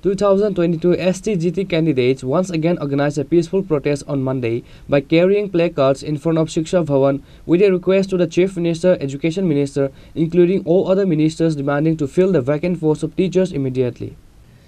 2022 STGT candidates once again organized a peaceful protest on Monday by carrying placards in front of Shiksha Bhavan with a request to the Chief Minister, Education Minister, including all other ministers, demanding to fill the vacant posts of teachers immediately.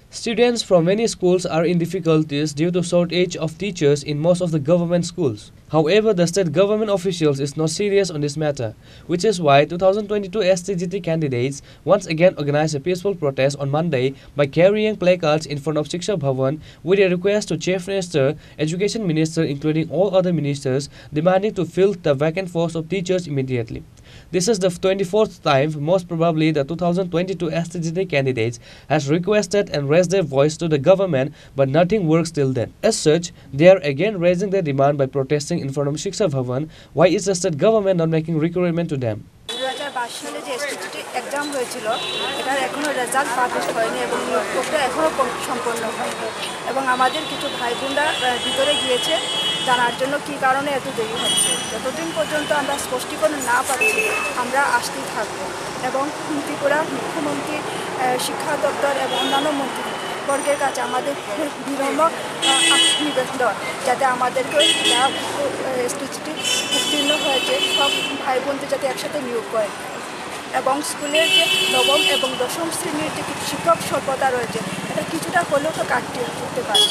Students from many schools are in difficulties due to shortage of teachers in most of the government schools. However, the state government officials is not serious on this matter, which is why 2022 STGT candidates once again organized a peaceful protest on Monday by carrying placards in front of Shiksha Bhavan with a request to Chief Minister, Education Minister, including all other ministers, demanding to fill the vacant posts of teachers immediately. This is the 24th time, most probably the 2022 STGT candidates has requested and raised their voice to the government, but nothing works till then. As such, they are again raising their demand by protesting in front of Shiksha Bhavan. Why is the state government not making recruitment to them? 2022 সালে যে STGT exam হয়েছিল এটার এখনো result publish হয়নি এবং নিয়োগ প্রক্রিয়া এখনো সম্পন্ন হয়নি এবং আমাদের কিছু ভাই বোনরা ভিতরে গিয়েছে জানার জন্য কি কারণে এত দেরি হচ্ছে যতদিন পর্যন্ত আমরা স্পষ্টীকরণ না পাচ্ছি আমরা আসতেই থাকবো এবং ত্রিপুরা মুখ্যমন্ত্রী শিক্ষা দপ্তর এবং অন্যান্য মন্ত্রীবর্গের কাছে আমাদের বিনম্র নিবেদন যাতে আমাদেরকে যা এসটিজিটি উত্তীর্ণ হয়েছে সব ভাই বোনদের যাতে একসাথে নিয়োগ করে এবং স্কুলের যে নবম এবং দশম শ্রেণীর যে শিক্ষক স্বল্পতা রয়েছে এটা কিছুটা হলেও তো কাটিয়ে উঠতে পারে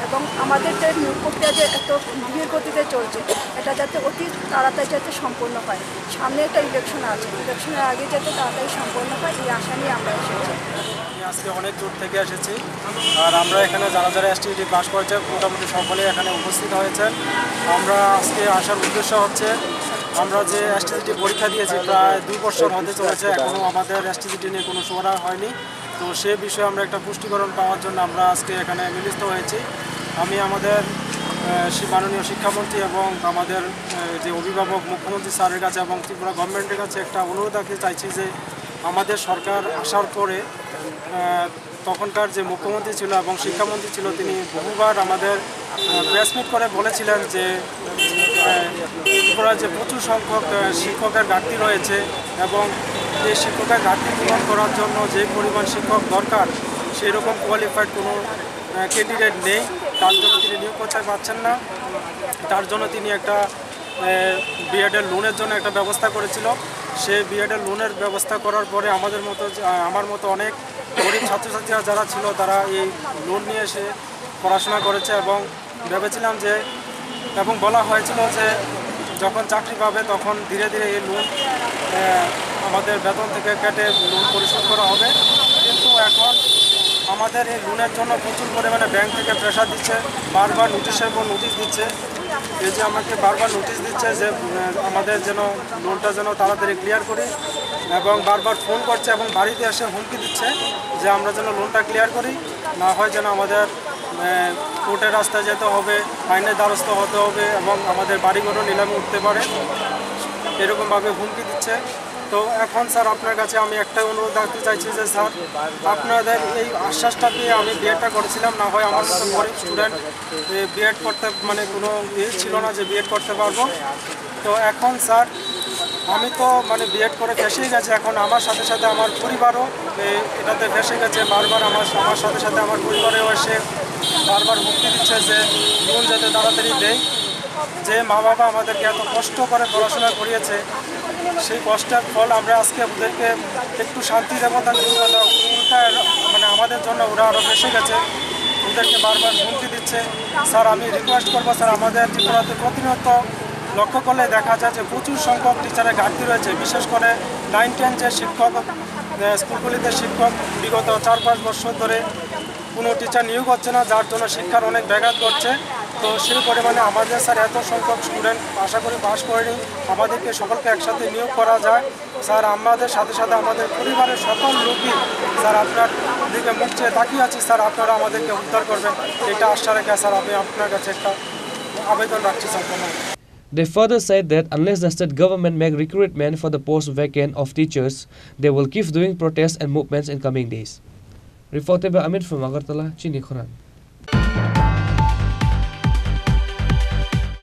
এবং আমাদের যে নিয়োগ প্রক্রিয়া যে এত ধীর গতিতে চলছে এটা যাতে অতি তাড়াতাড়ি যাতে সম্পন্ন হয় সামনে একটা ইলেকশন আছে ইলেকশনের আগে যাতে তাড়াতাড়ি সম্পন্ন হয় এই আশা নিয়ে আমরা এসেছি আজকে অনেক দূর থেকে এসেছি আর আমরা এখানে যারা যারা এসটিজিটি পাস করেছে মোটামুটি সকলেই এখানে উপস্থিত হয়েছেন আমরা আজকে আসার উদ্দেশ্য হচ্ছে আমরা যে এসটিজিটি পরীক্ষা দিয়েছি প্রায় 2 বছর হতে চলেছে এখনও আমাদের এসটিজিটি নিয়ে কোনো সুরা হয়নি তো সে বিষয়ে আমরা একটা পুষ্টিকরণ পাওয়ার জন্য আমরা আজকে এখানে মিলিত হয়েছি আমি আমাদের মাননীয় শিক্ষামন্ত্রী এবং আমাদের যে অভিভাবক মুখ্যমন্ত্রী স্যারের কাছে এবং ত্রিপুরা গভর্নমেন্টের কাছে একটা অনুরোধ রাখতে চাইছি যে আমাদের সরকার আসার পরে তখনকার যে মুখ্যমন্ত্রী ছিল এবং শিক্ষামন্ত্রী ছিল তিনি বহুবার আমাদের প্রেস মিট করে বলেছিলেন যে ত্রিপুরার যে প্রচুর সংখ্যক শিক্ষকের ঘাটতি রয়েছে এবং এই শিক্ষকের ঘাটতি পূরণ করার জন্য যে পরিমাণ শিক্ষক দরকার সেই রকম কোয়ালিফাইড কোনো ক্যান্ডিডেট নেই তার জন্য তিনি নিয়োগ করতে পারছেন না তার জন্য তিনি একটা বিএডের লোনের জন্য একটা ব্যবস্থা করেছিল সে বিএডের লোনের ব্যবস্থা করার পরে আমার মতো অনেক গরিব ছাত্রছাত্রীরা যারা ছিল তারা এই লোন নিয়ে এসে পড়াশোনা করেছে এবং ভেবেছিলাম যে এবং বলা হয়েছিল যে যখন চাকরি পাবে তখন ধীরে ধীরে এই লোন আমাদের বেতন থেকে কেটে লোন পরিশোধ করা হবে কিন্তু এখন আমাদের এই লোনের জন্য প্রচুর পরিমাণে ব্যাংক থেকে প্রেশার দিচ্ছে বারবার নোটিশের পর নোটিশ দিচ্ছে এই যে আমাকে বারবার নোটিশ দিচ্ছে যে আমাদের যেন লোনটা যেন তাড়াতাড়ি ক্লিয়ার করি এবং বারবার ফোন করছে এবং বাড়িতে এসে হুমকি দিচ্ছে যে আমরা যেন লোনটা ক্লিয়ার করি না হয় যেন আমাদের কোর্টের রাস্তায় যেতে হবে আইনের দ্বারস্থ হতে হবে এবং আমাদের বাড়িঘরও নিলামে উঠতে পারে এরকমভাবে হুমকি দিচ্ছে তো এখন স্যার আপনার কাছে আমি একটাই অনুরোধ রাখতে চাইছি যে স্যার আপনাদের এই আশ্বাসটা পেয়ে আমি বিএডটা করেছিলাম না হয় আমার মতো গরিব স্টুডেন্ট বিএড করতে মানে কোনো ছিল না যে বিএড করতে পারবো তো এখন স্যার আমি তো মানে বিএড করে ফেসেই গেছে এখন আমার সাথে সাথে আমার পরিবারও এটাতে ফেসে গেছে বারবার আমার সাথে সাথে আমার পরিবারেও এসে বারবার হুমকি দিচ্ছে যে লোন যাতে তাড়াতাড়ি দেয় যে মা বাবা আমাদেরকে এত কষ্ট করে পড়াশোনা করিয়েছে সেই কষ্টের ফল আমরা আজকে ওদেরকে একটু শান্তি দেবো তার উল্টা মানে আমাদের জন্য ওরা আরও ফেসে গেছে ওদেরকে বারবার হুমকি দিচ্ছে স্যার আমি রিকোয়েস্ট করবো স্যার আমাদের ত্রিপুরাতে প্রতিনিয়ত লক্ষ্য করলে দেখা যায় যে প্রচুর সংখ্যক টিচারের ঘাটতি রয়েছে বিশেষ করে 9-10 যে শিক্ষক স্কুলগুলিতে শিক্ষক বিগত 4-5 বছর ধরে কোনো টিচার নিয়োগ হচ্ছে না যার জন্য শিক্ষার অনেক ব্যাঘাত ঘটছে তো সেই পরিমাণে আমাদের স্যার এত সংখ্যক স্টুডেন্ট আশা করি পাস করেনি আমাদেরকে সকলকে একসাথে নিয়োগ করা যায় স্যার আমাদের সাথে সাথে আমাদের পরিবারের সকল লোকই স্যার আপনার দিকে মুখ চেয়ে তাকিয়ে আছি স্যার আপনারা আমাদেরকে উদ্ধার করবেন এটা আশা রেখে স্যার আমি আপনার কাছে একটা আবেদন রাখছি sir They further said that unless the state government make recruitment for the post vacant of teachers, they will keep doing protests and movements in coming days. Reported by Amit from Agartala, Chini Khoran.